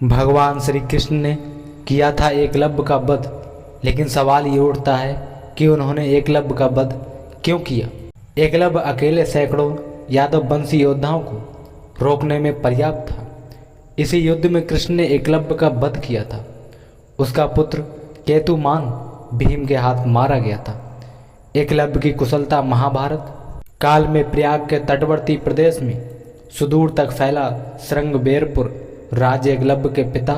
भगवान श्री कृष्ण ने किया था एकलव्य का वध, लेकिन सवाल ये उठता है कि उन्होंने एकलव्य का वध क्यों किया। एकलव्य अकेले सैकड़ों यादव वंशी योद्धाओं को रोकने में पर्याप्त था। इसी युद्ध में कृष्ण ने एकलव्य का वध किया था। उसका पुत्र केतुमान भीम के हाथ मारा गया था। एकलव्य की कुशलता महाभारत काल में प्रयाग के तटवर्ती प्रदेश में सुदूर तक फैला श्रृंगबेरपुर राज्य एकलव्य के पिता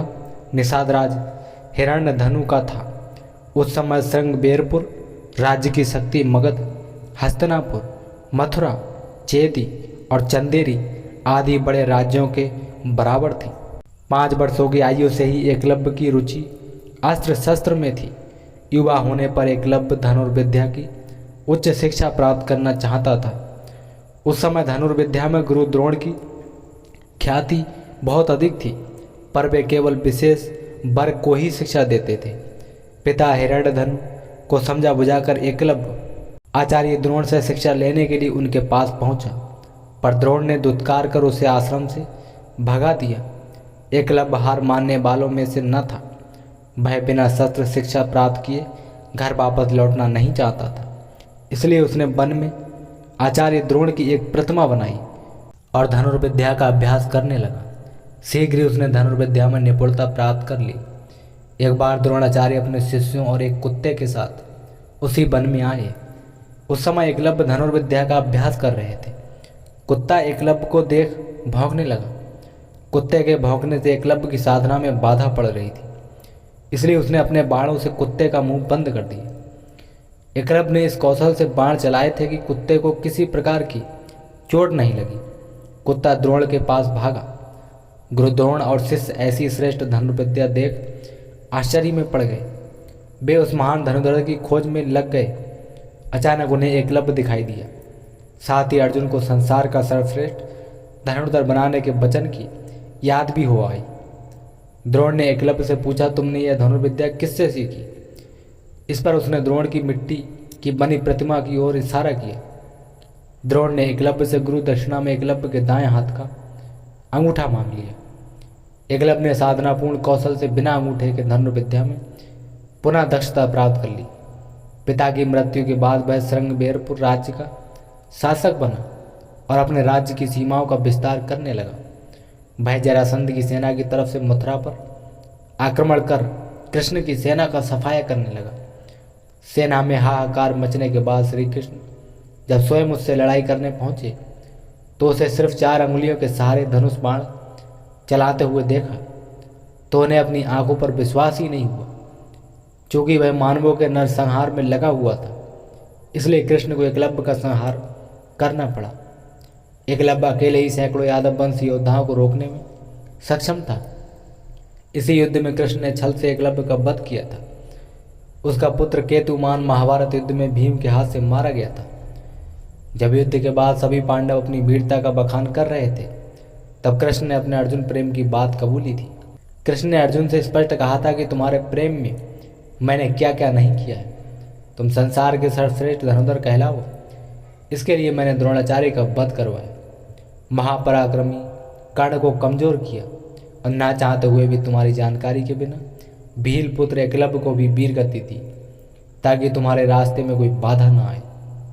निषाद राज हिरण्यधनु का था। उस समय श्रृंगबेरपुर राज्य की शक्ति मगध, हस्तिनापुर, मथुरा, चेदी और चंदेरी आदि बड़े राज्यों के बराबर थी। 5 वर्षों की आयु से ही एकलव्य की रुचि अस्त्र शस्त्र में थी। युवा होने पर एकलव्य धनुर्विद्या की उच्च शिक्षा प्राप्त करना चाहता था। उस समय धनुर्विद्या में गुरु द्रोण की ख्याति बहुत अधिक थी, पर वे केवल विशेष वर्ग को ही शिक्षा देते थे। पिता हिरण्यधनु को समझा बुझाकर एकलव्य आचार्य द्रोण से शिक्षा लेने के लिए उनके पास पहुंचा, पर द्रोण ने दुत्कार कर उसे आश्रम से भगा दिया। एकलव्य हार मानने वालों में से न था। वह बिना शस्त्र शिक्षा प्राप्त किए घर वापस लौटना नहीं चाहता था। इसलिए उसने वन में आचार्य द्रोण की एक प्रतिमा बनाई और धनुर्विद्या का अभ्यास करने लगा। शीघ्र ही उसने धनुर्विद्या में निपुणता प्राप्त कर ली। एक बार द्रोणाचार्य अपने शिष्यों और एक कुत्ते के साथ उसी वन में आए। उस समय एकलव्य धनुर्विद्या का अभ्यास कर रहे थे। कुत्ता एकलव्य को देख भौंकने लगा। कुत्ते के भौंकने से एकलव्य की साधना में बाधा पड़ रही थी, इसलिए उसने अपने बाणों से कुत्ते का मुंह बंद कर दिया। एकलव्य ने इस कौशल से बाण चलाए थे कि कुत्ते को किसी प्रकार की चोट नहीं लगी। कुत्ता द्रोण के पास भागा। गुरु द्रोण और शिष्य ऐसी श्रेष्ठ धनुर्विद्या देख आश्चर्य में पड़ गए। वे उस महान धनुर्धर की खोज में लग गए। अचानक उन्हें एकलव्य दिखाई दिया। साथ ही अर्जुन को संसार का सर्वश्रेष्ठ धनुर्धर बनाने के वचन की याद भी हो आई। द्रोण ने एकलव्य से पूछा, तुमने यह धनुर्विद्या किससे सीखी? इस पर उसने द्रोण की मिट्टी की बनी प्रतिमा की ओर इशारा किया। द्रोण ने एकलव्य से गुरु दक्षिणा में एकलव्य के दाएं हाथ का अंगूठा मांग लिया। एकलव्य ने साधनापूर्ण कौशल से बिना अंगूठे के धनुर्विद्या में पुनः दक्षता प्राप्त कर ली। पिता की मृत्यु के बाद वह श्रृंगबेरपुर राज्य का शासक बना और अपने राज्य की सीमाओं का विस्तार करने लगा। वह जरासंध की सेना की तरफ से मथुरा पर आक्रमण कर कृष्ण की सेना का सफाया करने लगा। सेना में हाहाकार मचने के बाद श्री कृष्ण जब स्वयं उससे लड़ाई करने पहुंचे तो उसे सिर्फ 4 अंगुलियों के सहारे धनुष बाण चलाते हुए देखा तो उन्हें अपनी आंखों पर विश्वास ही नहीं हुआ। चूंकि वह मानवों के नरसंहार में लगा हुआ था, इसलिए कृष्ण को एकलव्य का संहार करना पड़ा। एकलव्य अकेले ही सैकड़ों यादव वंश योद्धाओं को रोकने में सक्षम था। इसी युद्ध में कृष्ण ने छल से एकलव्य का वध किया था। उसका पुत्र केतुमान महाभारत युद्ध में भीम के हाथ से मारा गया था। जब युद्ध के बाद सभी पांडव अपनी वीरता का बखान कर रहे थे, तब कृष्ण ने अपने अर्जुन प्रेम की बात कबूली थी। कृष्ण ने अर्जुन से स्पष्ट कहा था कि तुम्हारे प्रेम में मैंने क्या क्या नहीं किया है। तुम संसार के सर्वश्रेष्ठ धनुर्धर कहलाओ। इसके लिए मैंने द्रोणाचार्य का वध करवाया। महापराक्रमी कर्ण को कमजोर किया और ना चाहते हुए भी तुम्हारी जानकारी के बिना भील पुत्र एकलव्य को भी वीर गति दी, ताकि तुम्हारे रास्ते में कोई बाधा ना आए।